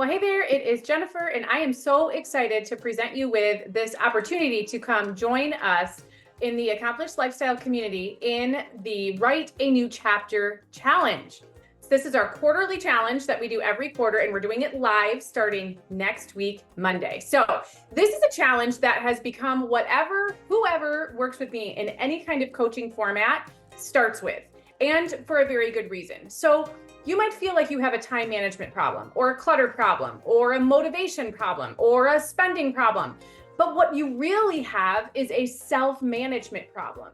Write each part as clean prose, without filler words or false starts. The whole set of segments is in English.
Well, hey there, it is Jennifer, and I am so excited to present you with this opportunity to come join us in the Accomplished Lifestyle community in the Write a New Chapter Challenge. This is our quarterly challenge that we do every quarter, and we're doing it live starting next week, Monday. So this is a challenge that has become whoever works with me in any kind of coaching format starts with, and for a very good reason. So you might feel like you have a time management problem, or a clutter problem, or a motivation problem, or a spending problem. But what you really have is a self-management problem.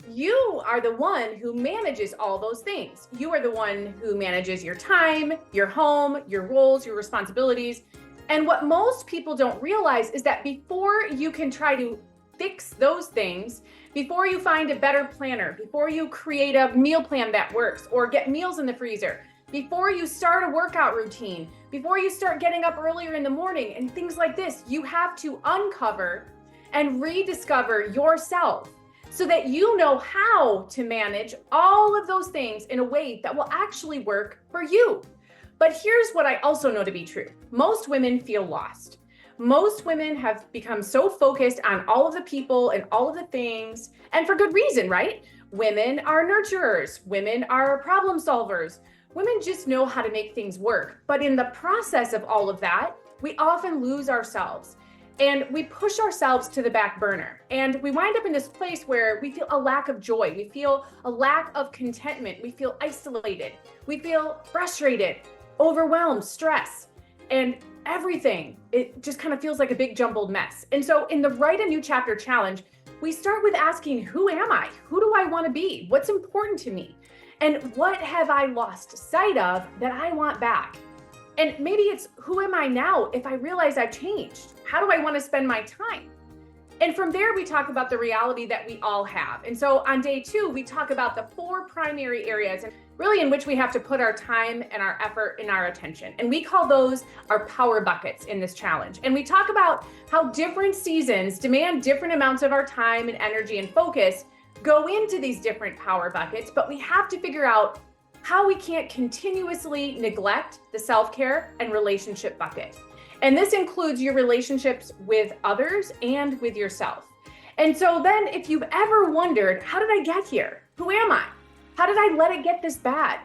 You are the one who manages all those things. You are the one who manages your time, your home, your roles, your responsibilities. And what most people don't realize is that before you can try to fix those things, before you find a better planner, before you create a meal plan that works or get meals in the freezer, before you start a workout routine, before you start getting up earlier in the morning and things like this, you have to uncover and rediscover yourself so that you know how to manage all of those things in a way that will actually work for you. But here's what I also know to be true. Most women feel lost. Most women have become so focused on all of the people and all of the things, and for good reason, right? Women are nurturers. Women are problem solvers. Women just know how to make things work. But in the process of all of that, we often lose ourselves and we push ourselves to the back burner. And we wind up in this place where we feel a lack of joy. We feel a lack of contentment. We feel isolated. We feel frustrated, overwhelmed, stress, and everything. It just kind of feels like a big jumbled mess. And so in the Write a New Chapter Challenge, we start with asking, who am I? Who do I want to be? What's important to me? And what have I lost sight of that I want back? And maybe it's, who am I now if I realize I've changed? How do I want to spend my time? And from there, we talk about the reality that we all have. And so on day 2, we talk about the 4 primary areas and really in which we have to put our time and our effort and our attention. And we call those our power buckets in this challenge. And we talk about how different seasons demand different amounts of our time and energy and focus go into these different power buckets, but we have to figure out how we can't continuously neglect the self-care and relationship bucket. And this includes your relationships with others and with yourself. And so then if you've ever wondered, how did I get here? Who am I? How did I let it get this bad?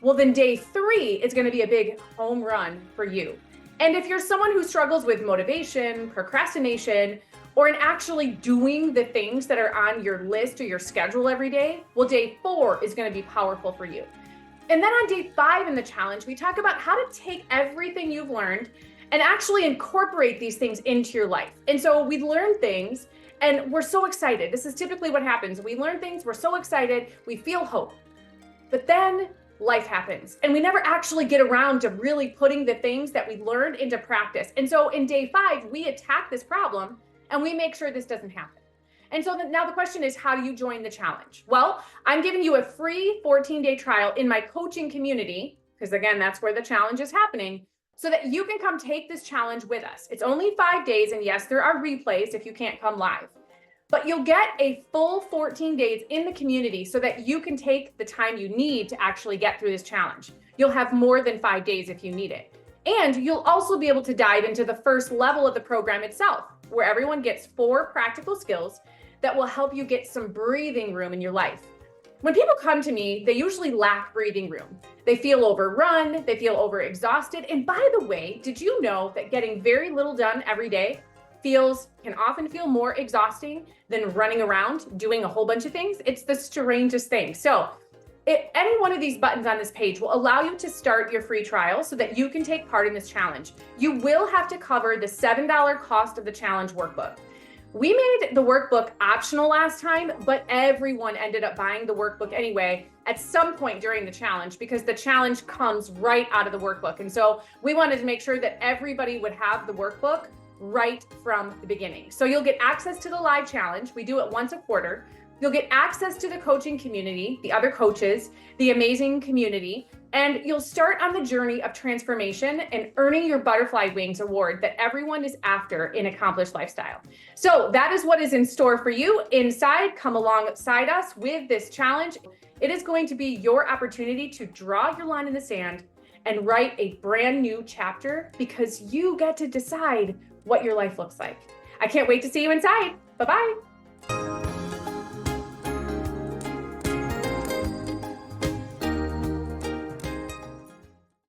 Well, then day 3 is going to be a big home run for you. And if you're someone who struggles with motivation, procrastination, or in actually doing the things that are on your list or your schedule every day, well, day 4 is going to be powerful for you. And then on day 5 in the challenge, we talk about how to take everything you've learned and actually incorporate these things into your life. And so we learn things and we're so excited. This is typically what happens. We learn things, we're so excited, we feel hope. But then life happens and we never actually get around to really putting the things that we learned into practice. And so in day 5, we attack this problem and we make sure this doesn't happen. And so now the question is, how do you join the challenge? Well, I'm giving you a free 14-day trial in my coaching community, because again, that's where the challenge is happening, so that you can come take this challenge with us. It's only 5 days, and yes, there are replays if you can't come live. But you'll get a full 14 days in the community so that you can take the time you need to actually get through this challenge. You'll have more than 5 days if you need it. And you'll also be able to dive into the first level of the program itself, where everyone gets 4 practical skills that will help you get some breathing room in your life. When people come to me, they usually lack breathing room. They feel overrun, they feel overexhausted. And by the way, did you know that getting very little done every day can often feel more exhausting than running around doing a whole bunch of things? It's the strangest thing. So any one of these buttons on this page will allow you to start your free trial so that you can take part in this challenge. You will have to cover the $7 cost of the challenge workbook. We made the workbook optional last time, but everyone ended up buying the workbook anyway at some point during the challenge because the challenge comes right out of the workbook. And so we wanted to make sure that everybody would have the workbook right from the beginning. So you'll get access to the live challenge. We do it once a quarter. You'll get access to the coaching community, the other coaches, the amazing community, and you'll start on the journey of transformation and earning your Butterfly Wings award that everyone is after in Accomplished Lifestyle. So that is what is in store for you inside. Come alongside us with this challenge. It is going to be your opportunity to draw your line in the sand and write a brand new chapter because you get to decide what your life looks like. I can't wait to see you inside. Bye-bye.